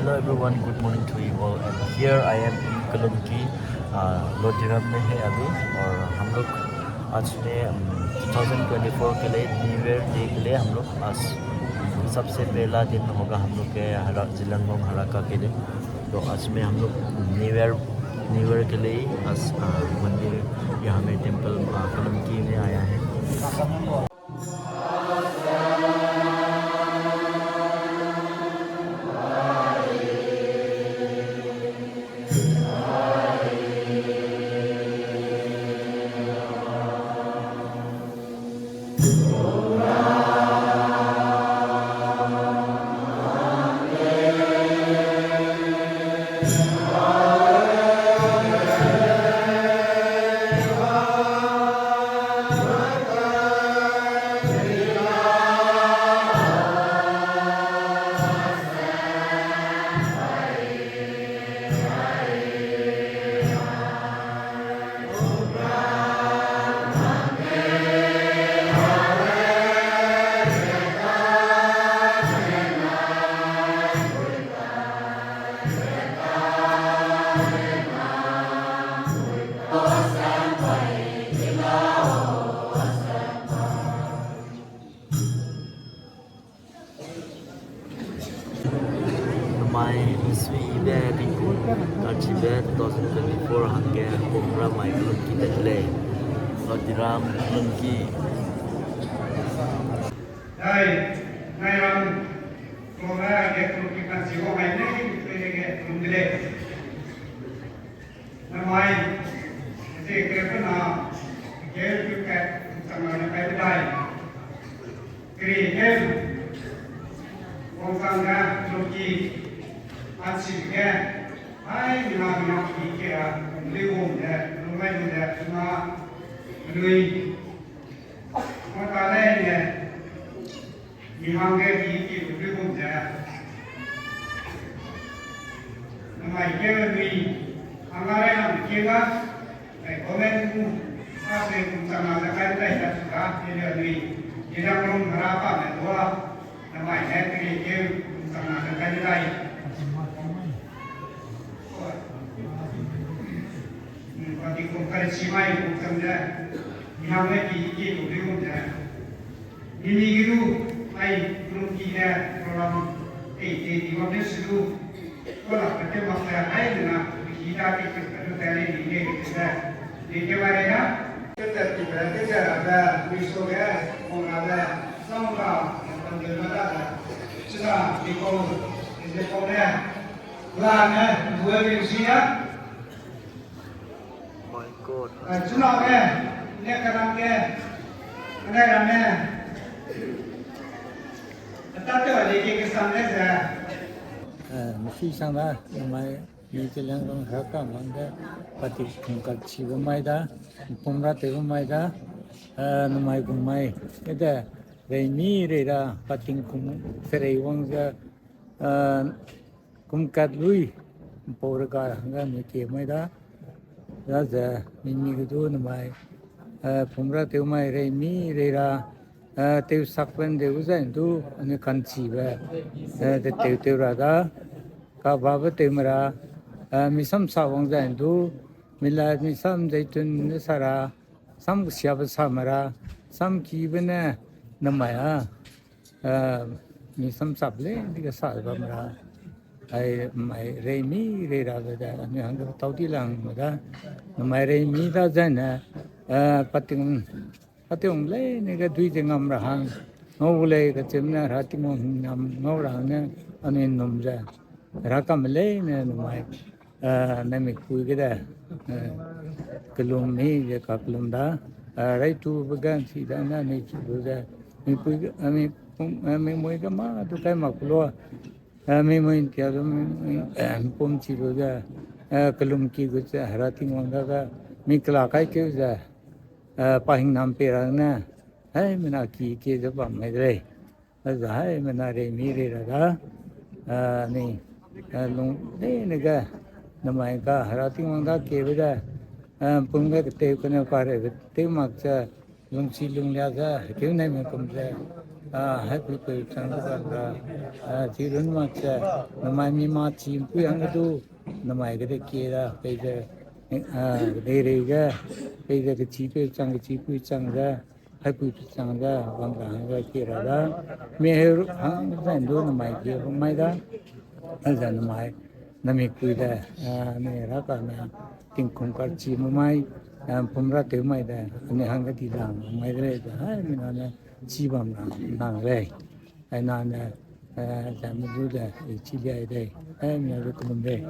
Hello everyone, good morning to you all. And here I am in 𝗡𝗶្ឍ लोधिरम में है अभी और हम लोग आज में 2024 के लिए न्यू ईयर डे के लिए हम लोग आज सबसे पहला दिन होगा हम लोग के ज़ेलियांग्रोंग हराका के लिए। तो आज में हम लोग न्यू ईयर के लिए आज मंदिर यहाँ में टेम्पल 𝗡𝗶្ឍमें आया है। MAI 𝗡𝗶្ឍ 2024 hangge HEPUMRA MAI 𝗡𝗶្ឍle Lodiram 𝗡𝗶្ឍĐây, nay ông cô ra cái công ty phát triển ngày nay cái công ty này, năm nay thì cái nào cái thằng nào cái đây, cái ông sang ra công ty phát triển cái ai làm cái lưu hồn này, lưu hành này, mà người mà ta đây này 이만게 이게 우리 공자 아마 이게 한가래는 기가 고멘 사세 공장마다 가이다 있다 이제 𝗡𝗶្ឍ하라파네 도와 아마 이게 공장마다 가이다 어디 공간에 심하게 공장자 이만게 이게 우리 공자 이미기로 ai belum kita dalam di mana seluruh kalau kita masalah ai dengan kita itu tadi ini kita di mana kita kita ada misalnya mengajar sama yang pengguna sudah di kolnya lana dua Indonesia boycott sunaknya ini kerangnya ini ramnya Mesti sana namai Zeliangrong Heraka mangga pati 𝗡𝗶្ឍ da 𝗡𝗆ṛa 𝗡𝗶្ឍda namai kumai eda reimi rera pati 𝗡𝗆ṛʰi𝗴𝗹ᴜ 𝗡𝗆𝗔 𝗡𝗆ṛa hanga mekemai da za mimi gudu namai 𝗡𝗆ṛa 𝗡𝗶្ឍreimi rera tev sakwen dev zaindu ane 𝗡𝗔 de tev rada 𝗡𝗶்‍� misam sawang zaindu mila misam zaitun sara sam syab samara sam kibne namaya misam sable diga salbamra ai mai reimi rera da ne hang taudilang da mai reimi da zaina pating Atung le ni cái duy tiếng ngầm rahang ngô le cái chim na rati mong ngầm ngô rahang na anin nom ra rakam le ne mai na mi kui cái đó kelum ni je ka kelum da rai tu bagan si da na ni chu ra mi kui mi moi ka ma tu kai ma kulo mi moi tia pom chi ro ra kelum ki gu cha rati mong da mi kla kai ke ra pahing nampe rana hai mena ki ke jaba mai dre hai mena re mi re ra ni long ne ga namai ka harati manga ke beda punga te ko na pare te mak cha lung si lung ya ga ke nai me kum ja 𝗡𝗶𝗴𝗴𝗴𝗃 지른마차 나마미마 침부양도 나마이게 계라 베제 데레가 베제 그 지부장가 𝗡𝗶𝗴𝗴𝗃 왕가가 계라다 메헤르 항산도 나마이게 마이다 알자나마이 나미쿠이다 헤라카나 팅콩카치 마이 푸므라 테마이다 아니 한가디다 마이드레다 하이미나네 지밤나 나래 아이나네 자무두다 치리아이데 아이미나도 그놈데